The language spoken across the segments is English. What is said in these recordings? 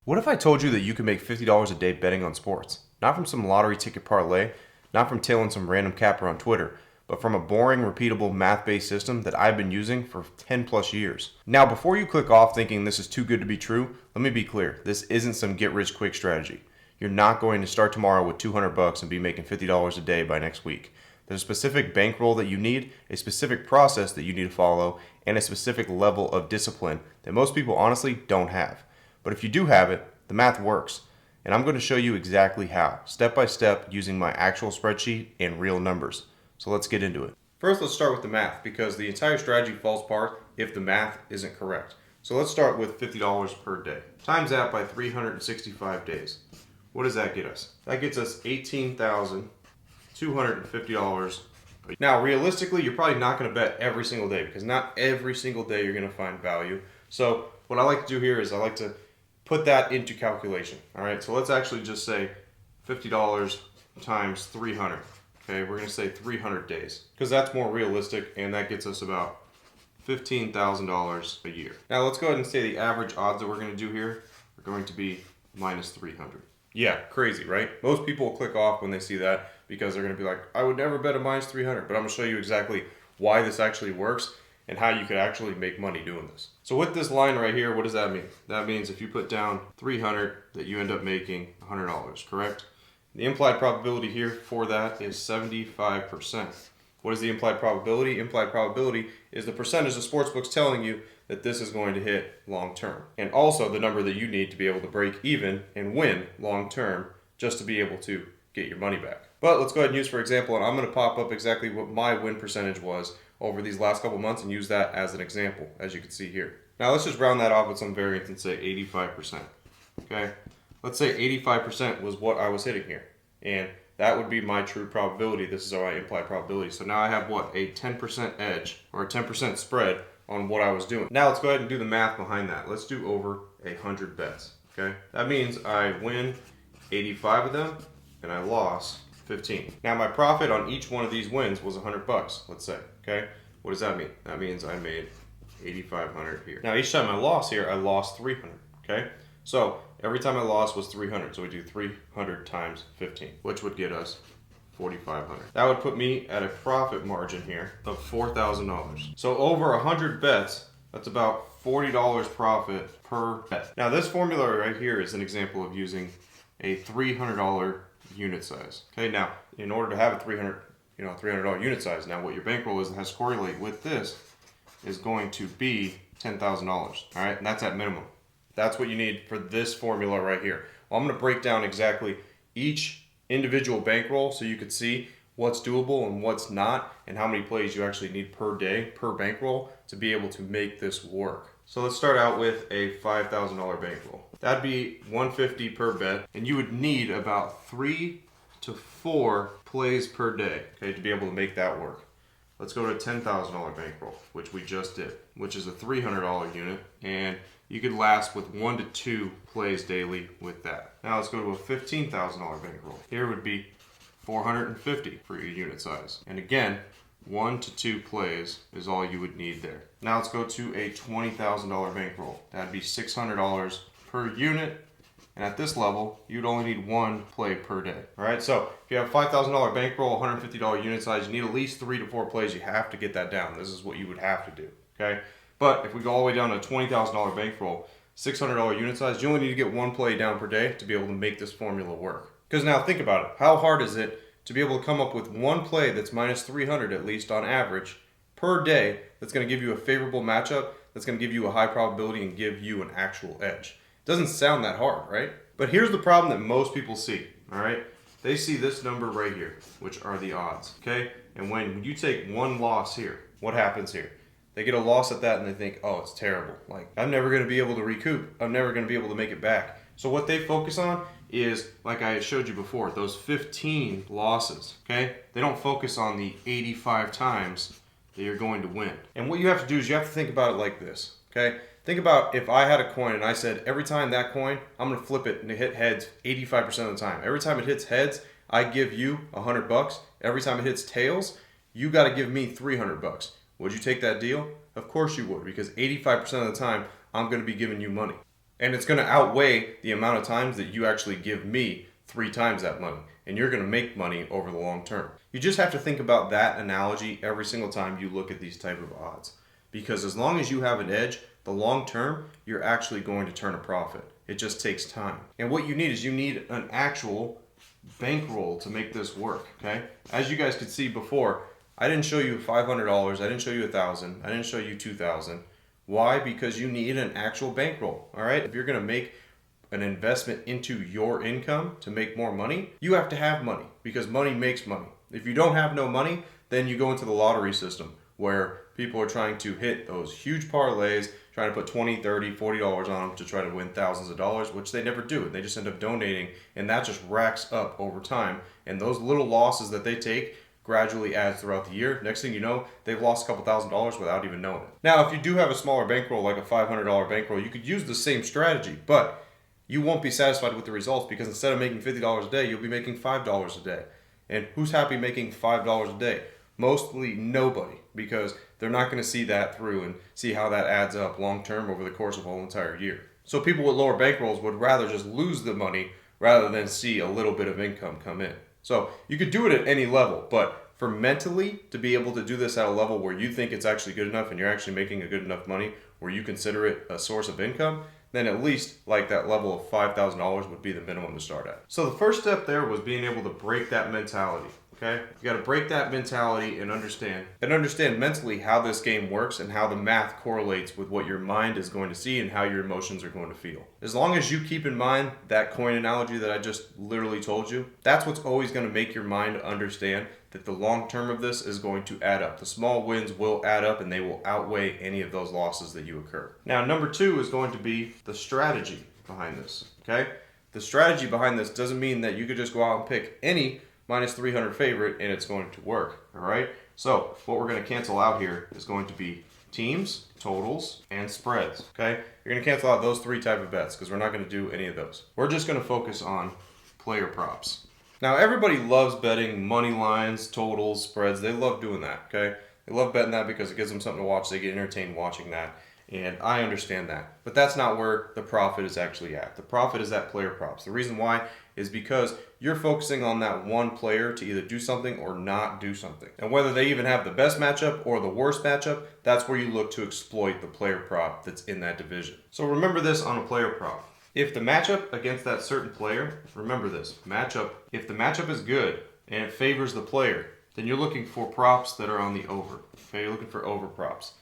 What if I told you that you could make $50 a day betting on sports? Not from some lottery ticket parlay, not from tailing some random capper on Twitter, but from a boring, repeatable, math-based system that I've been using for 10 plus years. Now, before you click off thinking this is too good to be true, let me be clear. This isn't some get-rich-quick strategy. You're not going to start tomorrow with $200 and be making $50 a day by next week. There's a specific bankroll that you need, a specific process that you need to follow, and a specific level of discipline that most people honestly don't have. But if you do have it, the math works. And I'm going to show you exactly how, step by step, using my actual spreadsheet and real numbers. So let's get into it. First, let's start with the math, because the entire strategy falls apart if the math isn't correct. So let's start with $50 per day. Times that by 365 days. What does that get us? That gets us $18,250. Now, realistically, you're probably not going to bet every single day, because not every single day you're going to find value. So what I like to do here is I like to put that into calculation. All right, so let's actually just say $50 times 300. Okay, we're going to say 300 days because that's more realistic, and that gets us about $15,000 a year. Now let's go ahead and say the average odds that we're going to do here are going to be minus 300. Yeah, crazy, right? Most people will click off when they see that because they're going to be like, I would never bet a minus 300, but I'm going to show you exactly why this actually works and how you could actually make money doing this. So with this line right here, what does that mean? That means if you put down 300 that you end up making $100, correct? The implied probability here for that is 75%. What is the implied probability? Implied probability is the percentage the sportsbook's telling you that this is going to hit long term. And also the number that you need to be able to break even and win long term just to be able to get your money back. But let's go ahead and use for example, and I'm going to pop up exactly what my win percentage was over these last couple months and use that as an example, as you can see here. Now let's just round that off with some variance and say 85%. Okay, let's say 85% was what I was hitting here, and that would be my true probability. This is my implied probability. So now I have what, a 10% edge or a 10% spread on what I was doing. Now let's go ahead and do the math behind that. Let's do over 100 bets. Okay, that means I win 85 of them and I lost 15. Now my profit on each one of these wins was $100, let's say. Okay, what does that mean? That means I made 8,500 here. Now each time I lost here, I lost 300. Okay, so every time I lost was 300. So we do 300 times 15, which would get us 4,500. That would put me at a profit margin here of $4,000. So over 100 bets, that's about $40 profit per bet. Now this formula right here is an example of using a $300 unit size. Okay, now in order to have a $300 unit size, now what your bankroll is that has to correlate with this is going to be $10,000. All right, and that's at minimum. That's what you need for this formula right here. Well, I'm going to break down exactly each individual bankroll so you could see what's doable and what's not, and how many plays you actually need per day, per bankroll, to be able to make this work. So let's start out with a $5,000 bankroll. That'd be $150 per bet, and you would need about 3 to 4 plays per day, okay, to be able to make that work. Let's go to a $10,000 bankroll, which we just did, which is a $300 unit, and you could last with 1 to 2 plays daily with that. Now let's go to a $15,000 bankroll. Here would be $450 for your unit size. And again, 1 to 2 plays is all you would need there. Now let's go to a $20,000 bankroll. That'd be $600 per unit. And at this level, you'd only need 1 play per day. All right, so if you have a $5,000 bankroll, $150 unit size, you need at least 3 to 4 plays. You have to get that down. This is what you would have to do, okay? But if we go all the way down to a $20,000 bankroll, $600 unit size, you only need to get 1 play down per day to be able to make this formula work. Because now think about it. How hard is it to be able to come up with 1 play that's minus 300 at least on average per day that's going to give you a favorable matchup, that's going to give you a high probability and give you an actual edge? It doesn't sound that hard, right? But here's the problem that most people see, all right? They see this number right here, which are the odds, okay? And when you take 1 loss here, what happens here? They get a loss at that and they think, oh, it's terrible. Like, I'm never going to be able to recoup. I'm never going to be able to make it back. So what they focus on is, like I showed you before, those 15 losses, okay? They don't focus on the 85 times that you're going to win. And what you have to do is you have to think about it like this, okay? Think about if I had a coin and I said, every time that coin, I'm going to flip it and it hit heads 85% of the time. Every time it hits heads, I give you $100. Every time it hits tails, you got to give me $300. Would you take that deal? Of course you would, because 85% of the time, I'm going to be giving you money. And it's going to outweigh the amount of times that you actually give me 3 times that money. And you're going to make money over the long term. You just have to think about that analogy every single time you look at these type of odds. Because as long as you have an edge, the long term, you're actually going to turn a profit. It just takes time. And what you need is you need an actual bankroll to make this work, okay? As you guys could see before, I didn't show you $500, I didn't show you $1,000, I didn't show you $2,000. Why? Because you need an actual bankroll, all right? If you're gonna make an investment into your income to make more money, you have to have money because money makes money. If you don't have no money, then you go into the lottery system where people are trying to hit those huge parlays, trying to put $20, $30, $40 on them to try to win thousands of dollars, which they never do. They just end up donating, and that just racks up over time. And those little losses that they take gradually adds throughout the year. Next thing you know, they've lost a couple $1,000s without even knowing it. Now, if you do have a smaller bankroll, like a $500 bankroll, you could use the same strategy, but you won't be satisfied with the results because instead of making $50 a day, you'll be making $5 a day. And who's happy making $5 a day? Mostly nobody, because they're not going to see that through and see how that adds up long term over the course of a whole entire year. So people with lower bankrolls would rather just lose the money rather than see a little bit of income come in. So you could do it at any level, but for mentally to be able to do this at a level where you think it's actually good enough and you're actually making a good enough money where you consider it a source of income, then at least like that level of $5,000 would be the minimum to start at. So the first step there was being able to break that mentality. Okay? You got to break that mentality and understand mentally how this game works and how the math correlates with what your mind is going to see and how your emotions are going to feel. As long as you keep in mind that coin analogy that I just literally told you, that's what's always going to make your mind understand that the long term of this is going to add up. The small wins will add up and they will outweigh any of those losses that you incur. Now, number 2 is going to be the strategy behind this. Okay? The strategy behind this doesn't mean that you could just go out and pick any minus 300 favorite and it's going to work. All right. So what we're going to cancel out here is going to be teams, totals, and spreads. Okay. You're going to cancel out those 3 type of bets because we're not going to do any of those. We're just going to focus on player props. Now everybody loves betting money lines, totals, spreads. They love doing that. Okay. They love betting that because it gives them something to watch. They get entertained watching that. And I understand that. But that's not where the profit is actually at. The profit is at player props. The reason why is because you're focusing on that one player to either do something or not do something. And whether they even have the best matchup or the worst matchup, that's where you look to exploit the player prop that's in that division. So remember this on a player prop. If the matchup against that certain player, remember this, if the matchup is good and it favors the player, then you're looking for props that are on the over. Okay, you're looking for over props.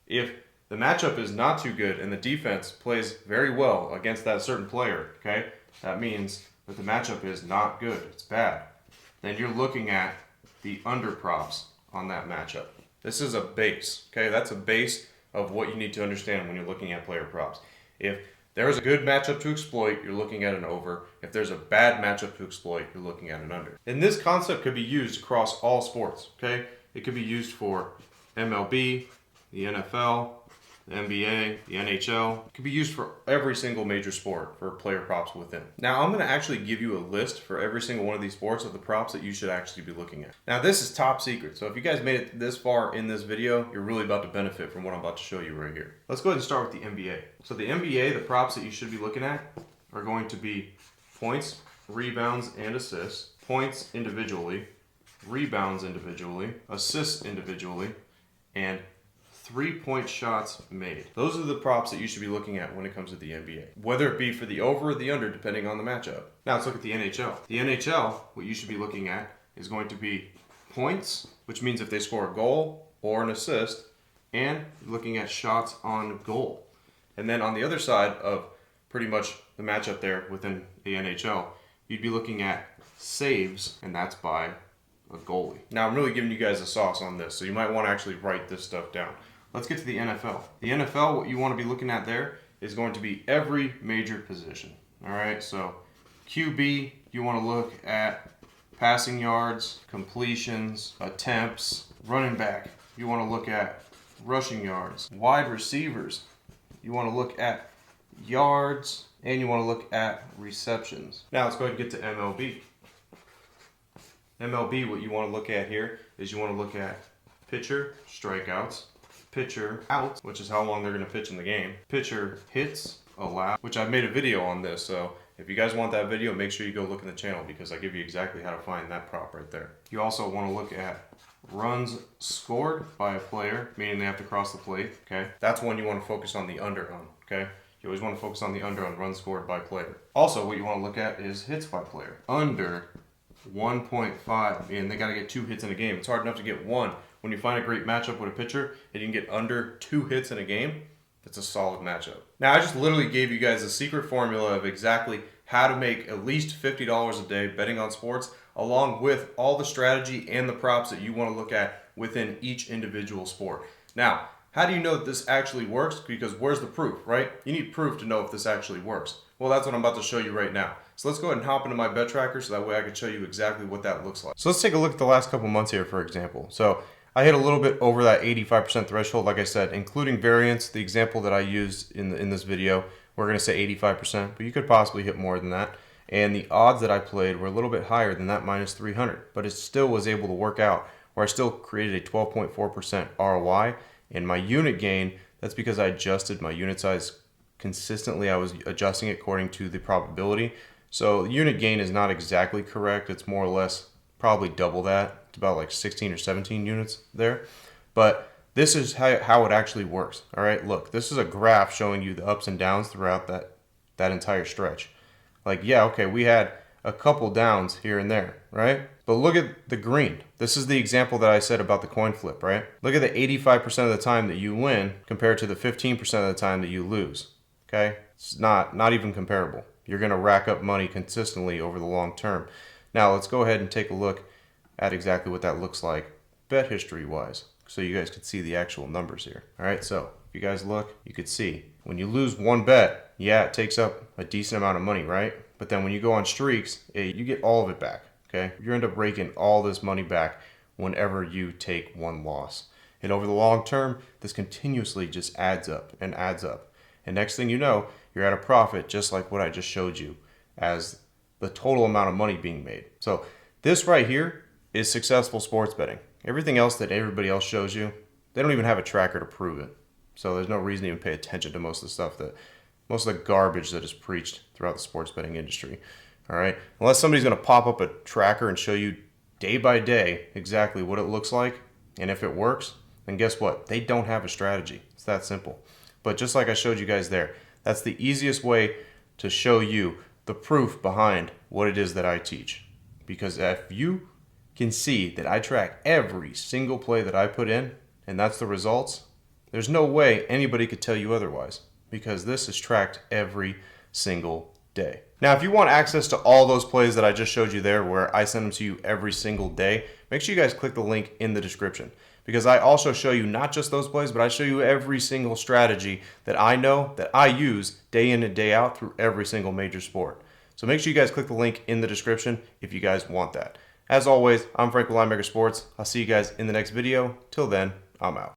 If the matchup is not too good and the defense plays very well against that certain player, okay, that means that the matchup is not good, it's bad. Then you're looking at the under props on that matchup. This is a base, okay? That's a base of what you need to understand when you're looking at player props. If there's a good matchup to exploit, you're looking at an over. If there's a bad matchup to exploit, you're looking at an under. And this concept could be used across all sports, okay? It could be used for MLB, the NFL, the NBA, the NHL. It can be used for every single major sport for player props within. Now, I'm going to actually give you a list for every single one of these sports of the props that you should actually be looking at. Now, this is top secret, so if you guys made it this far in this video, you're really about to benefit from what I'm about to show you right here. Let's go ahead and start with the NBA. So the NBA, the props that you should be looking at are going to be points, rebounds, and assists. Points individually, rebounds individually, assists individually, and 3-point shots made. Those are the props that you should be looking at when it comes to the NBA. Whether it be for the over or the under, depending on the matchup. Now let's look at the NHL. The NHL, what you should be looking at is going to be points, which means if they score a goal or an assist, and looking at shots on goal. And then on the other side of pretty much the matchup there within the NHL, you'd be looking at saves, and that's by a goalie. Now I'm really giving you guys a sauce on this, so you might want to actually write this stuff down. Let's get to the NFL. The NFL, what you want to be looking at there is going to be every major position. All right, so QB, you want to look at passing yards, completions, attempts. Running back, you want to look at rushing yards. Wide receivers, you want to look at yards, and you want to look at receptions. Now let's go ahead and get to MLB. MLB, what you want to look at here is you want to look at pitcher strikeouts, pitcher outs, which is how long they're going to pitch in the game, pitcher hits, allowed, which I made a video on this. So if you guys want that video, make sure you go look in the channel because I give you exactly how to find that prop right there. You also want to look at runs scored by a player, meaning they have to cross the plate, okay? That's one you want to focus on the under on, okay? You always want to focus on the under on runs scored by player. Also, what you want to look at is hits by player. Under 1.5, and they got to get 2 hits in a game. It's hard enough to get 1. When you find a great matchup with a pitcher and you can get under 2 hits in a game, it's a solid matchup. Now, I just literally gave you guys a secret formula of exactly how to make at least $50 a day betting on sports, along with all the strategy and the props that you want to look at within each individual sport. Now, how do you know that this actually works? Because where's the proof, right? You need proof to know if this actually works. Well, that's what I'm about to show you right now. So let's go ahead and hop into my bet tracker so that way I can show you exactly what that looks like. So let's take a look at the last couple months here, for example. So I hit a little bit over that 85% threshold, like I said, including variance, the example that I used in this video. We're going to say 85%, but you could possibly hit more than that. And the odds that I played were a little bit higher than that minus 300, but it still was able to work out where I still created a 12.4% ROI. And my unit gain, that's because I adjusted my unit size consistently. I was adjusting it according to the probability. So unit gain is not exactly correct. It's more or less probably double that. It's about like 16 or 17 units there. But this is how it actually works. All right, look, this is a graph showing you the ups and downs throughout that entire stretch. Like, yeah, okay, we had a couple downs here and there, right? But look at the green. This is the example that I said about the coin flip, right? Look at the 85% of the time that you win compared to the 15% of the time that you lose, okay? It's not even comparable. You're gonna rack up money consistently over the long term. Now, let's go ahead and take a look at exactly what that looks like bet history-wise, so you guys can see the actual numbers here. All right, so if you guys look, you could see when you lose one bet, yeah, it takes up a decent amount of money, right? But then when you go on streaks, you get all of it back, okay? You end up raking all this money back whenever you take one loss. And over the long term, this continuously just adds up and adds up. And next thing you know, you're at a profit just like what I just showed you as the total amount of money being made. So this right here is successful sports betting. Everything else that everybody else shows you, they don't even have a tracker to prove it. So there's no reason to even pay attention to most of the stuff most of the garbage that is preached throughout the sports betting industry. All right, unless somebody's going to pop up a tracker and show you day by day exactly what it looks like, and if it works, then guess what? They don't have a strategy. It's that simple. But just like I showed you guys there, that's the easiest way to show you the proof behind what it is that I teach. Because if you can see that I track every single play that I put in, and that's the results, there's no way anybody could tell you otherwise, because this is tracked every single day. Now, if you want access to all those plays that I just showed you there, where I send them to you every single day, make sure you guys click the link in the description, because I also show you not just those plays, but I show you every single strategy that I know that I use day in and day out through every single major sport. So make sure you guys click the link in the description if you guys want that. As always, I'm Frank with Linemaker Sports. I'll see you guys in the next video. Till then, I'm out.